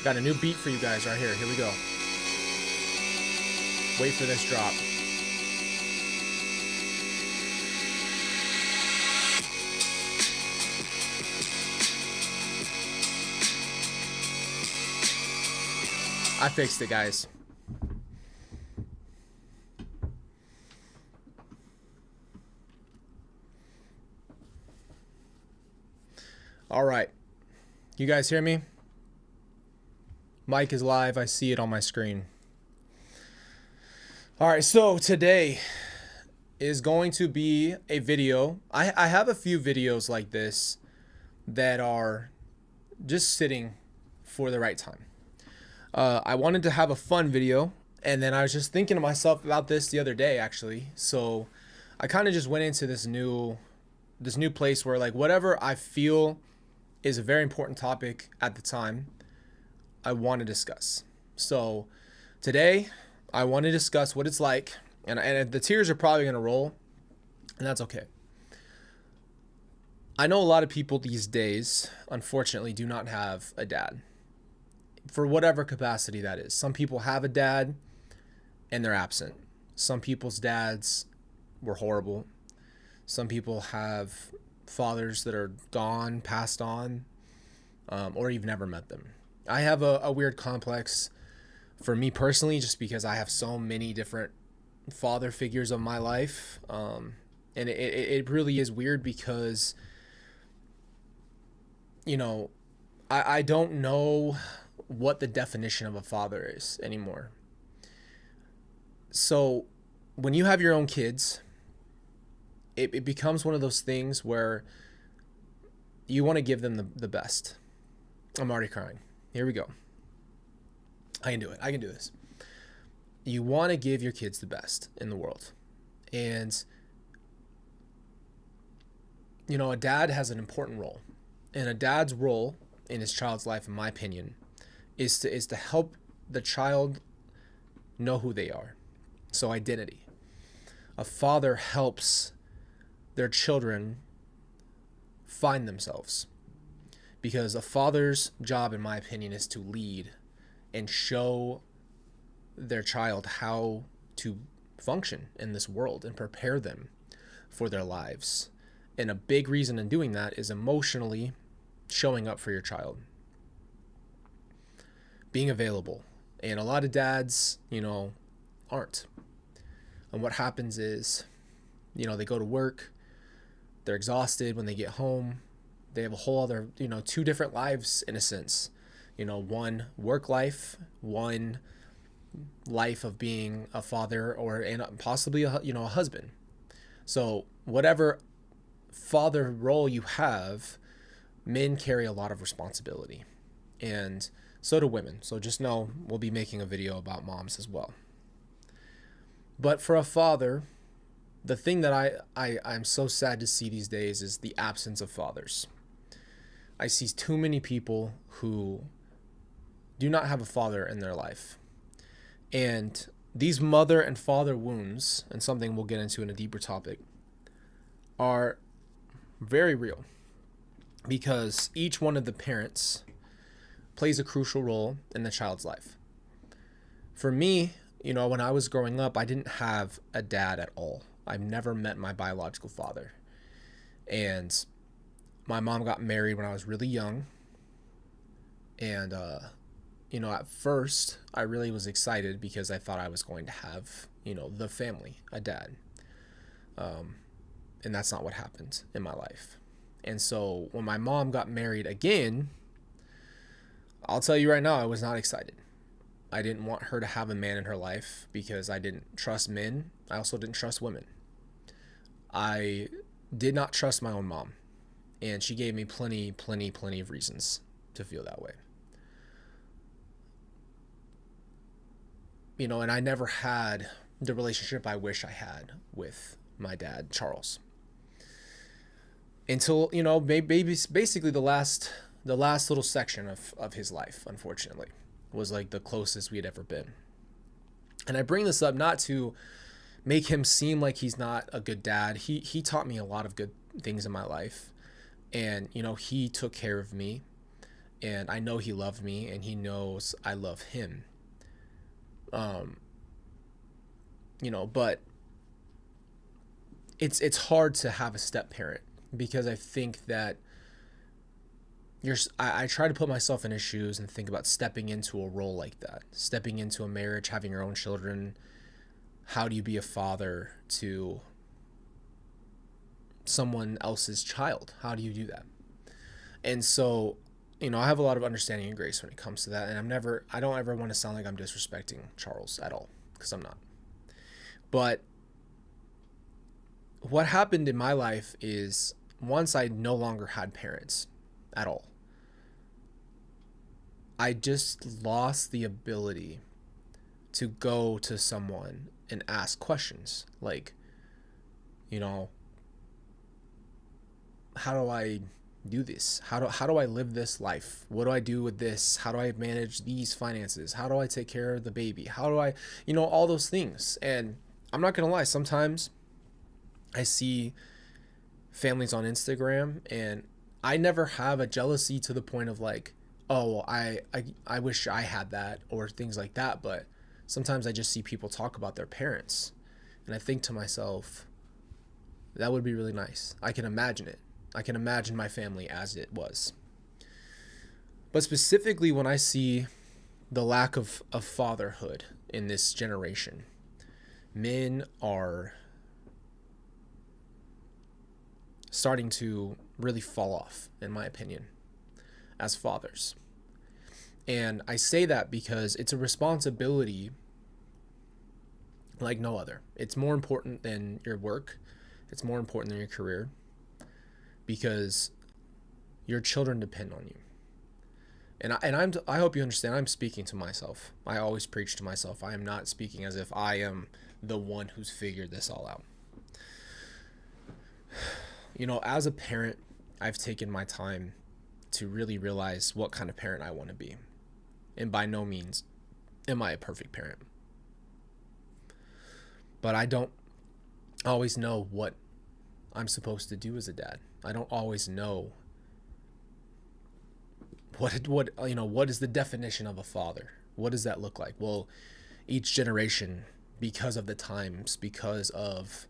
Got a new beat for you guys right here. Here we go. Wait for this drop. I fixed it, guys. All right. You guys hear me? Mic is live. I see it on my screen. All right, so today is going to be a video. I have a few videos like this that are just sitting for the right time. I wanted to have a fun video, and then I was just thinking to myself about this the other day, actually. So I kind of just went into this new place where, like, whatever I feel is a very important topic at the time, I want to discuss. So today I want to discuss what it's like, and the tears are probably going to roll, and that's okay. I know a lot of people these days, unfortunately, do not have a dad, for whatever capacity that is. Some people have a dad and they're absent. Some people's dads were horrible. Some people have fathers that are gone, passed on, or you've never met them. I have a weird complex for me personally, just because I have so many different father figures of my life. And it really is weird because, you know, I don't know what the definition of a father is anymore. So when you have your own kids, it becomes one of those things where you want to give them the best. I'm already crying. Here we go. I can do it. I can do this. You want to give your kids the best in the world. And, you know, a dad has an important role. And a dad's role in his child's life, in my opinion, is to help the child know who they are. So identity. A father helps their children find themselves. Because a father's job, in my opinion, is to lead and show their child how to function in this world and prepare them for their lives. And a big reason in doing that is emotionally showing up for your child. Being available. And a lot of dads, you know, aren't. And what happens is, you know, they go to work, they're exhausted when they get home. They have a whole other, you know, two different lives in a sense. You know, one work life, one life of being a father and possibly a husband. So whatever father role you have, men carry a lot of responsibility, and so do women. So just know we'll be making a video about moms as well. But for a father, the thing that I'm so sad to see these days is the absence of fathers. I see too many people who do not have a father in their life. And these mother and father wounds, and something we'll get into in a deeper topic, are very real. Because each one of the parents plays a crucial role in the child's life. For me, you know, when I was growing up, I didn't have a dad at all. I've never met my biological father. And my mom got married when I was really young. And, you know, at first, I really was excited because I thought I was going to have, you know, the family, a dad. And that's not what happened in my life. And so when my mom got married again, I'll tell you right now, I was not excited. I didn't want her to have a man in her life because I didn't trust men. I also didn't trust women. I did not trust my own mom. And she gave me plenty of reasons to feel that way. You know, and I never had the relationship I wish I had with my dad, Charles. Until, you know, basically the last little section of his life, unfortunately, was like the closest we had ever been. And I bring this up not to make him seem like he's not a good dad. He taught me a lot of good things in my life. And, you know, he took care of me. and I know he loved me, and he knows I love him. Um, but it's hard to have a step parent, because I think that I try to put myself in his shoes and think about stepping into a role like that, stepping into a marriage, having your own children. How do you be a father to someone else's child? How do you do that? And so, I have a lot of understanding and grace when it comes to that. And I don't ever want to sound like I'm disrespecting Charles at all, because I'm not. But what happened in my life is, once I no longer had parents at all, I just lost the ability to go to someone and ask questions like, how do I do this? How do I live this life? What do I do with this? How do I manage these finances? How do I take care of the baby? How do I, all those things. And I'm not going to lie, sometimes I see families on Instagram, and I never have a jealousy to the point of like, oh, I wish I had that, or things like that. But sometimes I just see people talk about their parents, and I think to myself, that would be really nice. I can imagine it. I can imagine my family as it was. But specifically, when I see the lack of fatherhood in this generation, men are starting to really fall off, in my opinion, as fathers. And I say that because it's a responsibility like no other. It's more important than your work. It's more important than your career, because your children depend on you. And I hope you understand, I'm speaking to myself. I always preach to myself. I am not speaking as if I am the one who's figured this all out. As a parent, I've taken my time to really realize what kind of parent I want to be. And by no means am I a perfect parent. But I don't always know what I'm supposed to do as a dad. I don't always know what is the definition of a father? What does that look like? Well, each generation, because of the times, because of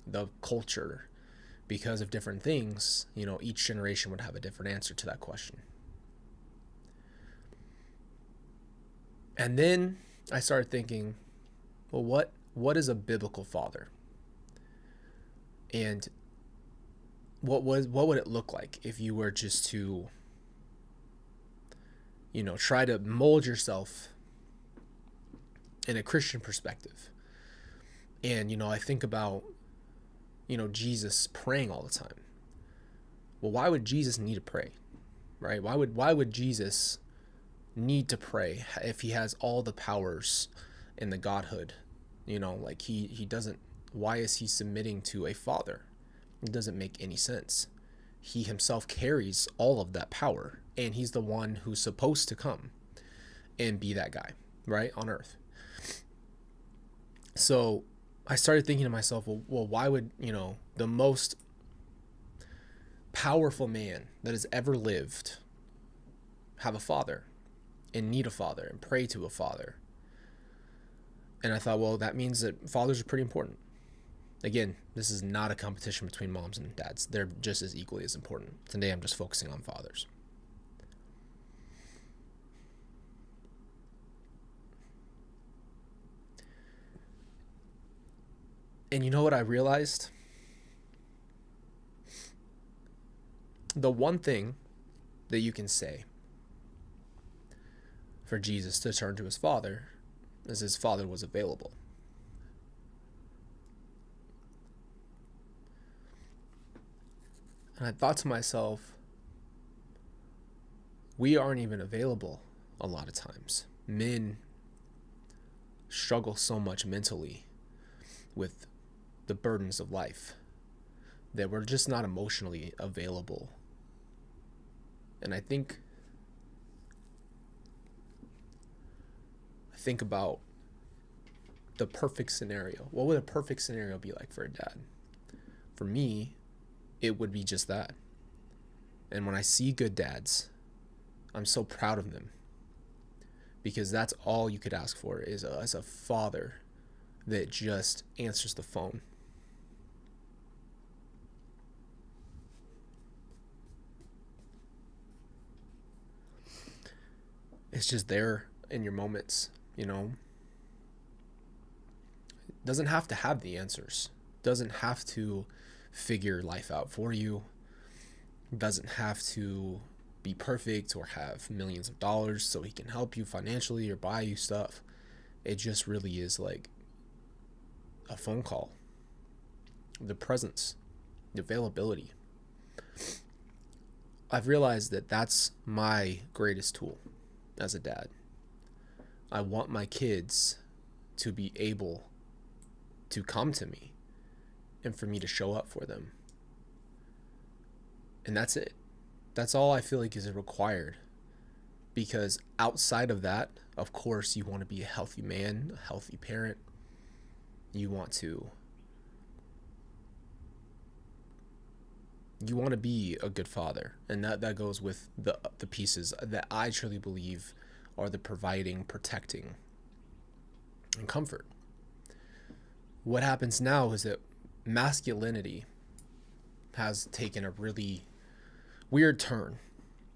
the culture, because of different things, each generation would have a different answer to that question. And then I started thinking, well, what is a biblical father? And what would it look like if you were just to, try to mold yourself in a Christian perspective? And, I think about, Jesus praying all the time. Well, why would Jesus need to pray, right? Why would Jesus need to pray if he has all the powers in the Godhood? Like he doesn't, why is he submitting to a father? It doesn't make any sense. He himself carries all of that power, and he's the one who's supposed to come and be that guy, right, on earth. So I started thinking to myself, well, why would, the most powerful man that has ever lived have a father and need a father and pray to a father? And I thought, well, that means that fathers are pretty important. Again, this is not a competition between moms and dads. They're just as equally as important. Today I'm just focusing on fathers. And you know what I realized? The one thing that you can say for Jesus to turn to his father is his father was available. And I thought to myself, we aren't even available a lot of times. Men struggle so much mentally with the burdens of life that we're just not emotionally available. And I think about the perfect scenario. What would a perfect scenario be like for a dad? For me, it would be just that. And when I see good dads, I'm so proud of them, because that's all you could ask for is as a father that just answers the phone. It's just there in your moments, you know. Doesn't have to have the answers. Doesn't have to figure life out for you. Doesn't have to be perfect or have millions of dollars so he can help you financially or buy you stuff. It just really is like a phone call. The presence, the availability. I've realized that that's my greatest tool as a dad. I want my kids to be able to come to me and for me to show up for them. And that's it. That's all I feel like is required. Because outside of that, of course, you want to be a healthy man, a healthy parent. You want to be a good father. And that goes with the pieces that I truly believe are the providing, protecting, and comfort. What happens now is that masculinity has taken a really weird turn,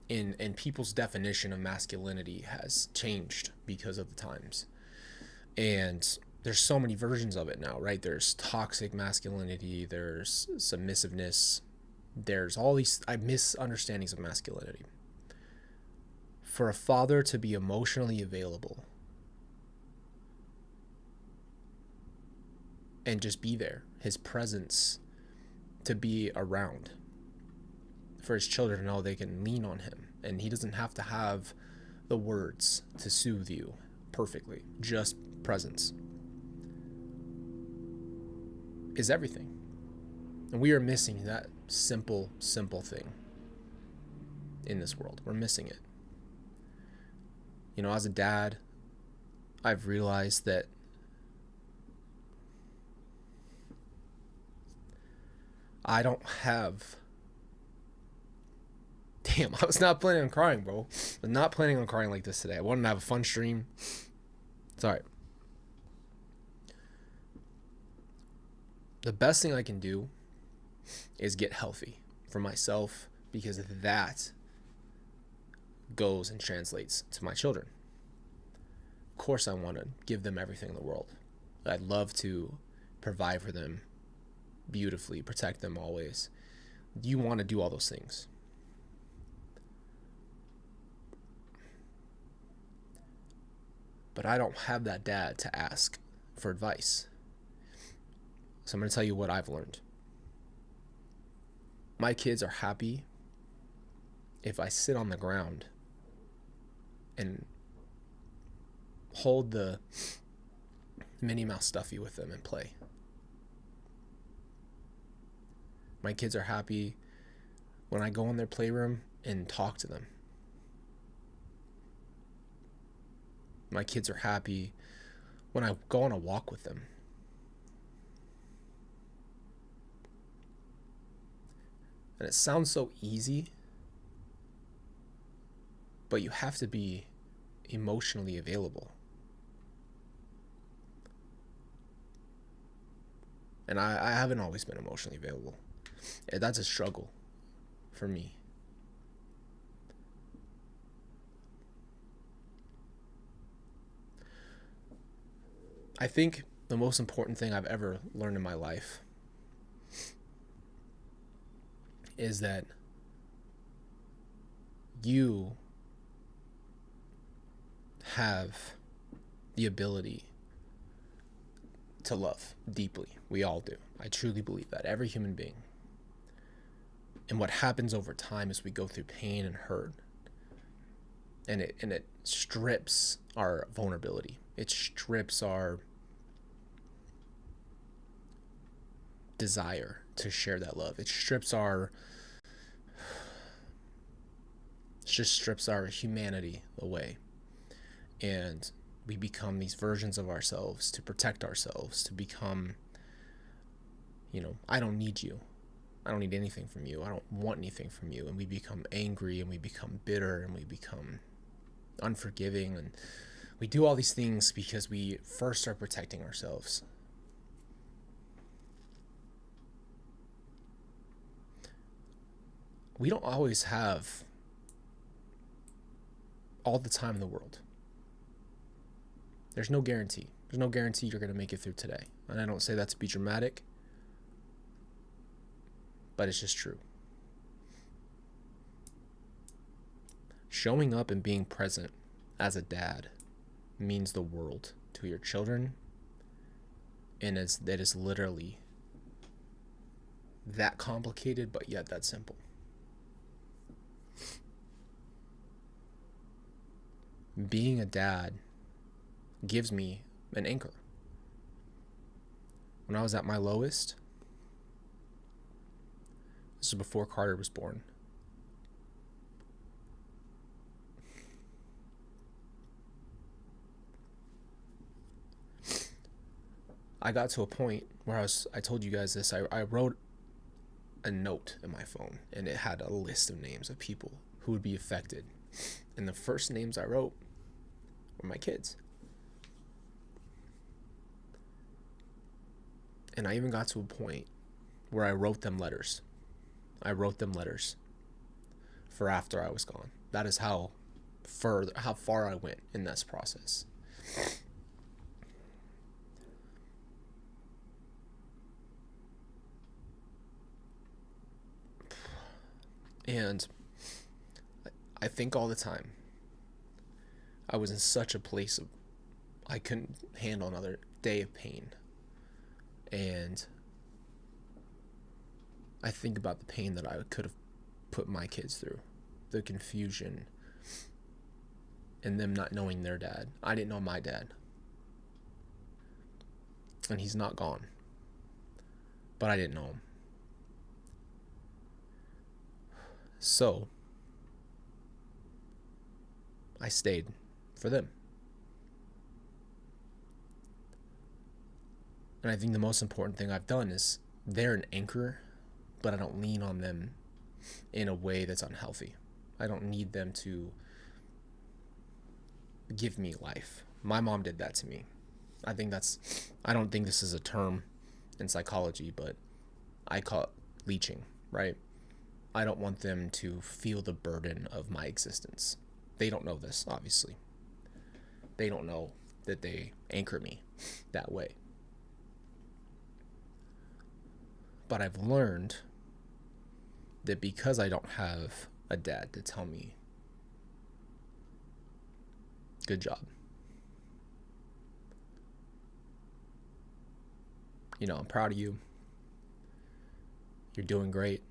and people's definition of masculinity has changed because of the times. And there's so many versions of it now, right? There's toxic masculinity, there's submissiveness, there's all these misunderstandings of masculinity. For a father to be emotionally available and just be there, his presence to be around, for his children to know they can lean on him, and he doesn't have to have the words to soothe you perfectly, just presence, is everything. And we are missing that simple thing in this world. We're missing it. You know, as a dad, I've realized that I don't have... Damn, I was not planning on crying, bro. I was not planning on crying like this today. I wanted to have a fun stream. It's alright. The best thing I can do is get healthy for myself, because that goes and translates to my children. Of course, I want to give them everything in the world. I'd love to provide for them beautifully, protect them always. You want to do all those things. But I don't have that dad to ask for advice. So I'm going to tell you what I've learned. My kids are happy if I sit on the ground and hold the Minnie Mouse stuffy with them and play. My kids are happy when I go in their playroom and talk to them. My kids are happy when I go on a walk with them. And it sounds so easy, but you have to be emotionally available. And I haven't always been emotionally available. That's a struggle for me. I think the most important thing I've ever learned in my life is that you have the ability to love deeply. We all do. I truly believe that. Every human being. And what happens over time is we go through pain and hurt. And it strips our vulnerability. It strips our desire to share that love. It just strips our humanity away. And we become these versions of ourselves to protect ourselves, to become, I don't need you. I don't need anything from you. I don't want anything from you. And we become angry and we become bitter and we become unforgiving. And we do all these things because we first are protecting ourselves. We don't always have all the time in the world. There's no guarantee. There's no guarantee you're going to make it through today. And I don't say that to be dramatic, but it's just true. Showing up and being present as a dad means the world to your children, and that is literally that complicated, but yet that simple. Being a dad gives me an anchor. When I was at my lowest, this is before Carter was born, I got to a point where I told you guys this, I wrote a note in my phone, and it had a list of names of people who would be affected. And the first names I wrote were my kids. And I even got to a point where I wrote them letters. I wrote them letters for after I was gone. That is how far I went in this process. And I think all the time, I was in such a place of, I couldn't handle another day of pain. And I think about the pain that I could have put my kids through, the confusion, and them not knowing their dad. I didn't know my dad. And he's not gone. But I didn't know him. So I stayed for them. And I think the most important thing I've done is they're an anchor, but I don't lean on them in a way that's unhealthy. I don't need them to give me life. My mom did that to me. I don't think this is a term in psychology, but I call it leeching, right? I don't want them to feel the burden of my existence. They don't know this, obviously. They don't know that they anchor me that way. But I've learned that because I don't have a dad to tell me, good job. I'm proud of you. You're doing great.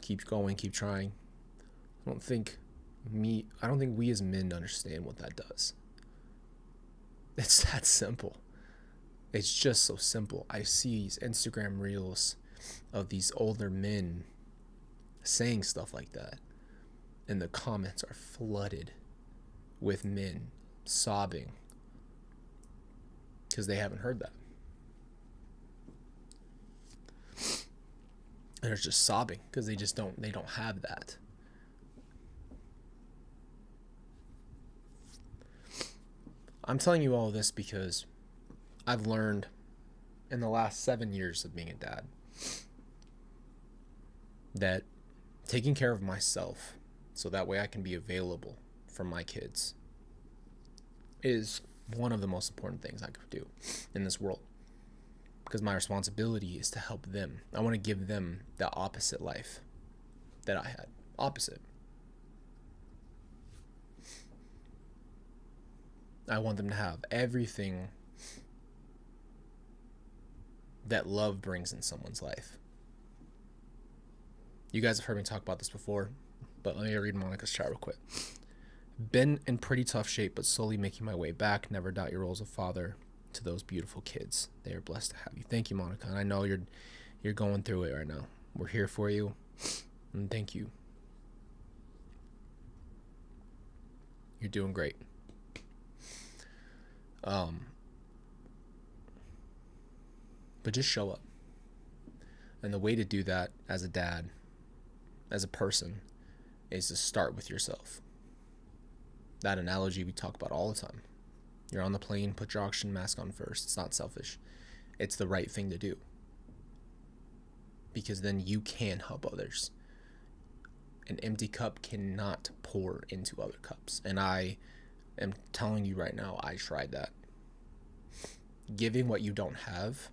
Keep going, keep trying. I don't think we as men understand what that does. It's that simple. It's just so simple. I see these Instagram reels of these older men saying stuff like that, and the comments are flooded with men sobbing because they haven't heard that. And they're just sobbing because they don't have that. I'm telling you all this because I've learned in the last 7 years of being a dad that taking care of myself so that way I can be available for my kids is one of the most important things I could do in this world. Because my responsibility is to help them. I want to give them the opposite life that I had. Opposite. I want them to have everything that love brings in someone's life. You guys have heard me talk about this before, but let me read Monica's chat real quick. Been in pretty tough shape, but slowly making my way back. Never doubt your role as a father to those beautiful kids. They are blessed to have you. Thank you, Monica. And I know you're going through it right now. We're here for you, and thank you. You're doing great. But just show up. And the way to do that as a dad, as a person, is to start with yourself. That analogy we talk about all the time. You're on the plane, put your oxygen mask on first. It's not selfish. It's the right thing to do. Because then you can help others. An empty cup cannot pour into other cups. And I am telling you right now, I tried that. Giving what you don't have,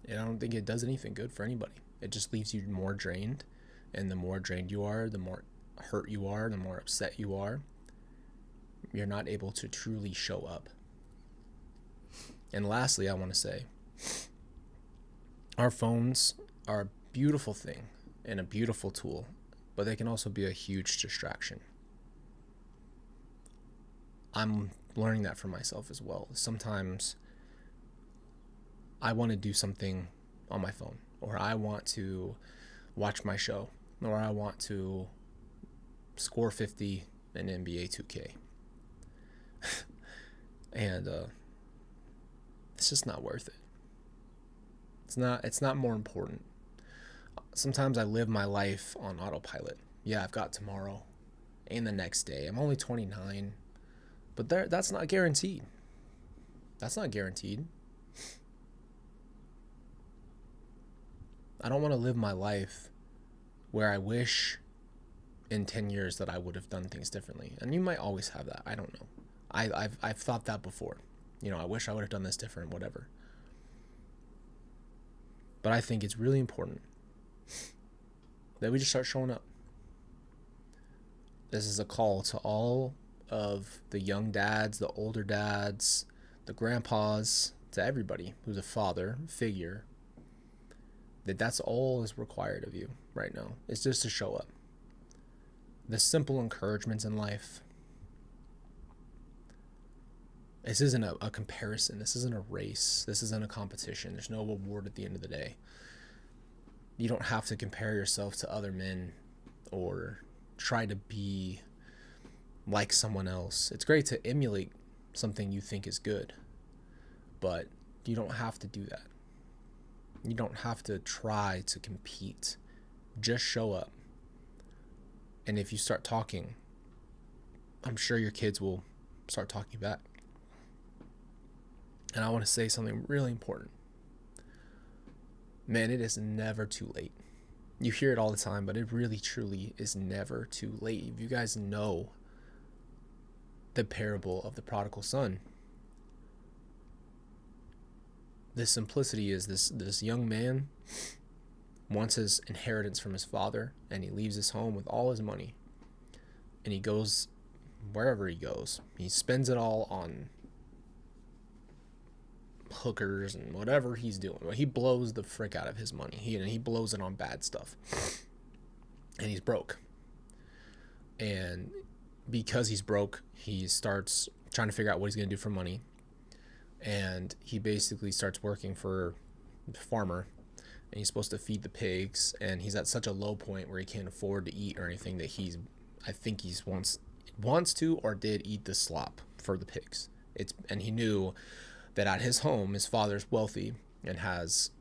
and I don't think it does anything good for anybody. It just leaves you more drained. And the more drained you are, the more hurt you are, the more upset you are. You're not able to truly show up. And lastly, I want to say, our phones are a beautiful thing and a beautiful tool, but they can also be a huge distraction. I'm learning that for myself as well. Sometimes I want to do something on my phone, or I want to watch my show, or I want to score 50 in NBA 2K. And it's just not worth it. It's not more important. Sometimes I live my life on autopilot. Yeah, I've got tomorrow and the next day. I'm only 29, but that's not guaranteed. That's not guaranteed. I don't want to live my life where I wish in 10 years that I would have done things differently. And you might always have that. I don't know. I've thought that before. I wish I would have done this different, whatever. But I think it's really important that we just start showing up. This is a call to all of the young dads, the older dads, the grandpas, to everybody who's a father figure, that's all is required of you right now. It's just to show up. The simple encouragements in life. This isn't a comparison. This isn't a race. This isn't a competition. There's no reward at the end of the day. You don't have to compare yourself to other men or try to be like someone else. It's great to emulate something you think is good, but you don't have to do that. You don't have to try to compete. Just show up. And if you start talking, I'm sure your kids will start talking back. And I want to say something really important. Man, it is never too late. You hear it all the time, but it really, truly is never too late. If you guys know the parable of the prodigal son, the simplicity is this young man wants his inheritance from his father, and he leaves his home with all his money, and he goes wherever he goes. He spends it all on hookers and whatever he's doing. He blows the frick out of his money. He blows it on bad stuff, and he's broke. And because he's broke, he starts trying to figure out what he's going to do for money. And he basically starts working for the farmer, and he's supposed to feed the pigs, and he's at such a low point where he can't afford to eat or anything that I think he wants to or did eat the slop for the pigs. And he knew that at his home, his father's wealthy and has,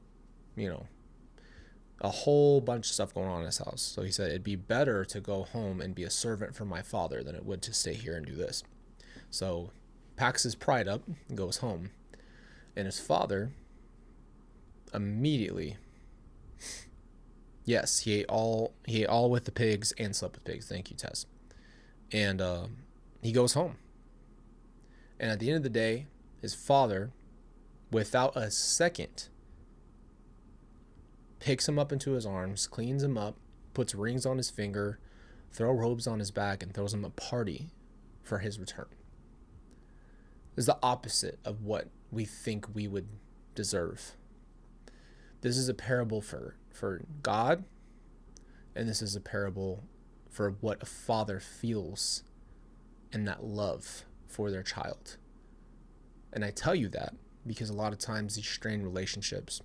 a whole bunch of stuff going on in his house. So he said, it'd be better to go home and be a servant for my father than it would to stay here and do this. So packs his pride up and goes home. And his father immediately, yes, he ate all with the pigs and slept with pigs. Thank you, Tess. And he goes home. And at the end of the day, his father, without a second, picks him up into his arms, cleans him up, puts rings on his finger, throws robes on his back, and throws him a party for his return. This is the opposite of what we think we would deserve. This is a parable for God, and this is a parable for what a father feels in that love for their child. And I tell you that because a lot of times these strained relationships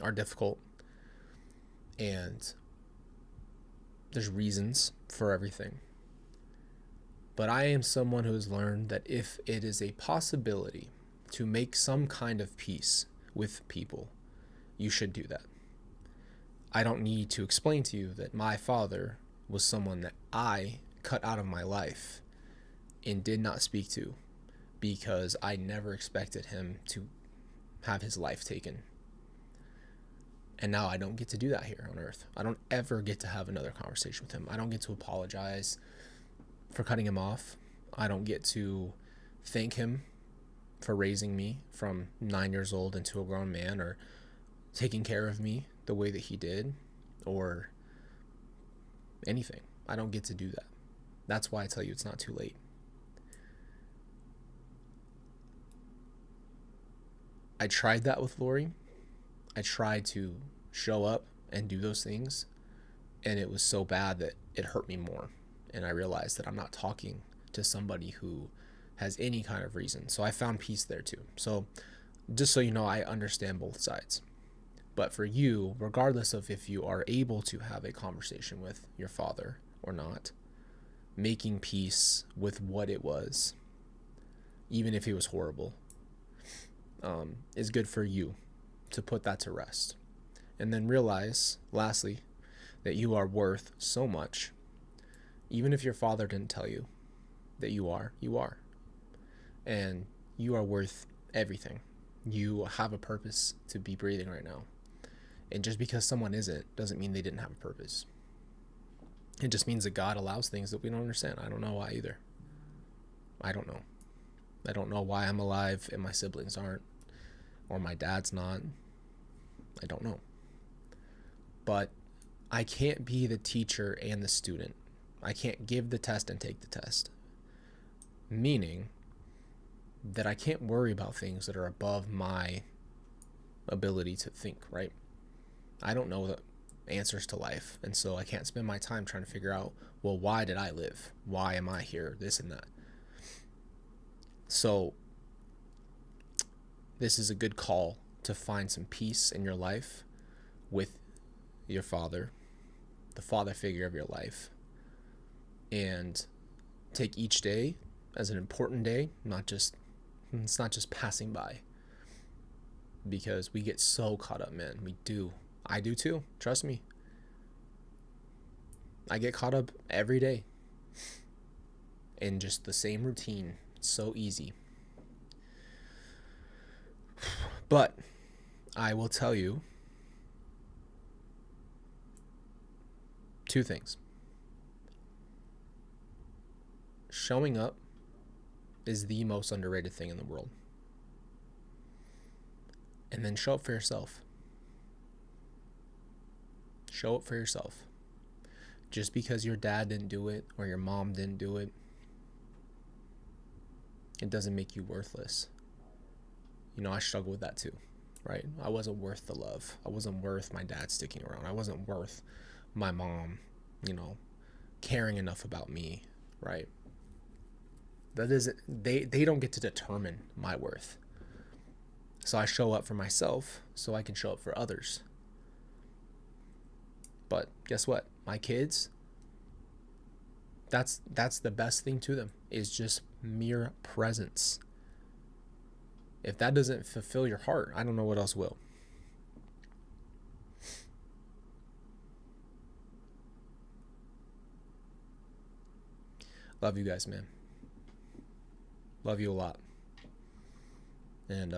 are difficult, and there's reasons for everything. But I am someone who has learned that if it is a possibility to make some kind of peace with people, you should do that. I don't need to explain to you that my father was someone that I cut out of my life and did not speak to because I never expected him to have his life taken. And now I don't get to do that here on earth. I don't ever get to have another conversation with him. I don't get to apologize for cutting him off. I don't get to thank him for raising me from 9 years old into a grown man, or taking care of me the way that he did, or anything. I don't get to do that. That's why I tell you it's not too late. I tried that with Lori. I tried to show up and do those things, and it was so bad that it hurt me more. And I realized that I'm not talking to somebody who has any kind of reason. So I found peace there too. So just so you know, I understand both sides. But for you, regardless of if you are able to have a conversation with your father or not, making peace with what it was, even if it was horrible, is good for you to put that to rest. And then realize, lastly, that you are worth so much. Even if your father didn't tell you that you are. And you are worth everything. You have a purpose to be breathing right now. And just because someone isn't, doesn't mean they didn't have a purpose. It just means that God allows things that we don't understand. I don't know why either. I don't know. I don't know why I'm alive and my siblings aren't, or my dad's not. I don't know. But I can't be the teacher and the student. I can't give the test and take the test. Meaning that I can't worry about things that are above my ability to think, right? I don't know the answers to life, and so I can't spend my time trying to figure out, well, why did I live? Why am I here? This and that. So this is a good call to find some peace in your life with your father, the father figure of your life, and take each day as an important day. It's not just passing by, because we get so caught up, man. We do. I do too. Trust me. I get caught up every day in just the same routine. It's so easy. But I will tell you two things. Showing up is the most underrated thing in the world. And then show up for yourself. Show up for yourself. Just because your dad didn't do it or your mom didn't do it, it doesn't make you worthless. You know, I struggle with that too, right? I wasn't worth the love. I wasn't worth my dad sticking around. I wasn't worth my mom, caring enough about me, right? That isn't, they don't get to determine my worth. So I show up for myself so I can show up for others. But guess what? My kids, that's the best thing to them, is just mere presence. If that doesn't fulfill your heart, I don't know what else will. Love you guys, man. Love you a lot. And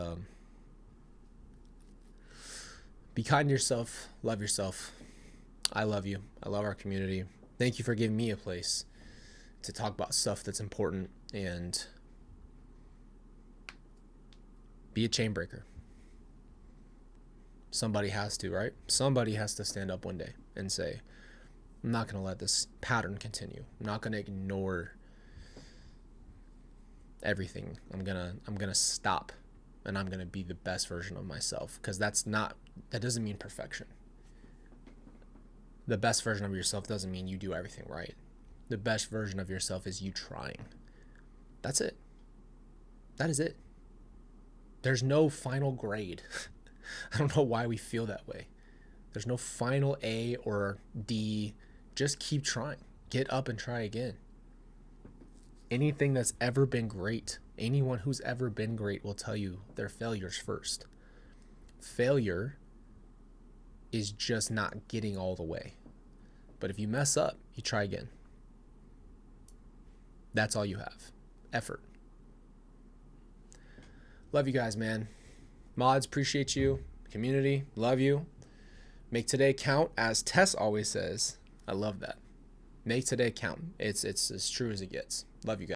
be kind to yourself. Love yourself. I love you. I love our community. Thank you for giving me a place to talk about stuff that's important and be a chain breaker. Somebody has to, right? Somebody has to stand up one day and say, I'm not going to let this pattern continue. I'm not going to ignore everything. I'm going to stop, and I'm going to be the best version of myself, because that doesn't mean perfection. The best version of yourself doesn't mean you do everything right. The best version of yourself is you trying. That's it. That is it. There's no final grade. I don't know why we feel that way. There's no final A or D. Just keep trying. Get up and try again. Anything that's ever been great, anyone who's ever been great will tell you their failures first. Failure is just not getting all the way. But if you mess up, you try again. That's all you have. Effort. Love you guys, man. Mods, appreciate you. Community, love you. Make today count, as Tess always says. I love that. Make today count. It's as true as it gets. Love you guys.